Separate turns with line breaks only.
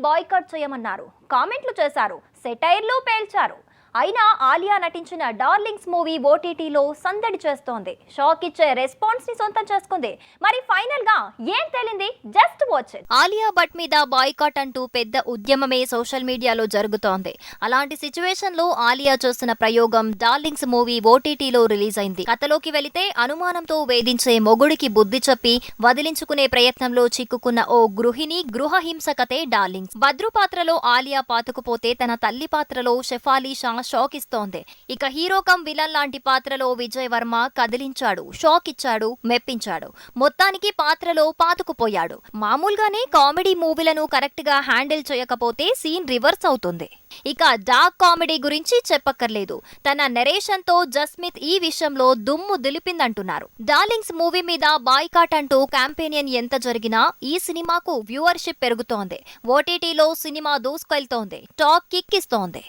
Boycott చేయమన్నారు. కామెంట్లు చేశారు, సెటైర్లు పేల్చారు. అయినా ఆలియా నటించిన డార్లింగ్స్ మూవీ ఓటీటీలో సందడి చేస్తోంది. షాక్ ఇచ్చే రెస్పాన్స్ ని సొంతం చేసుకుంది. మరి ఫైనల్ గా ఏం తేలింది? Just watch it. Alia Bhatt మీద బాయ్కాట్ అంటూ పెద్ద ఉద్యమమే సోషల్ మీడియాలో జరుగుతోంది. అలాంటి సిచ్యువేషన్ లో ఆలియా చేస్తున్న ప్రయోగం డార్లింగ్స్ మూవీ ఓటీటీలో రిలీజ్ అయింది. కథలోకి వెళితే అనుమానంతో వేధించే మొగుడికి బుద్ధి చెప్పి వదిలించుకునే ప్రయత్నంలో చిక్కుకున్న ఓ గృహిణి గృహహింస కథే డార్లింగ్స్. భద్రు పాత్రలో ఆలియా పాతుకుపోతే తన తల్లి పాత్రలో షెఫాలి షా షాక్ ఇస్తోంది. ఇక హీరో కమ్ విలన్ లాంటి పాత్రలో విజయ్ వర్మ కదిలించాడు, షాక్ ఇచ్చాడు, మెప్పించాడు. మొత్తానికి పాత్రలో పాతుకుపోయాడు. మామూలుగానే కామెడీ మూవీలను కరెక్ట్ గా హ్యాండిల్ చేయకపోతే సీన్ రివర్స్ అవుతుంది. ఇక డార్క్ కామెడీ గురించి చెప్పక్కర్లేదు. తన నెరేషన్ తో జస్మిత్ ఈ విషయంలో దుమ్ము దులిపిందంటున్నారు. డార్లింగ్స్ మూవీ మీద బాయ్కాట్ అంటూ క్యాంపెయిన్ ఎంత జరిగినా ఈ సినిమాకు వ్యూవర్షిప్ పెరుగుతోంది. ఓటీటీలో సినిమా దూసుకెళ్తోంది, టాక్ కిక్ ఇస్తోంది.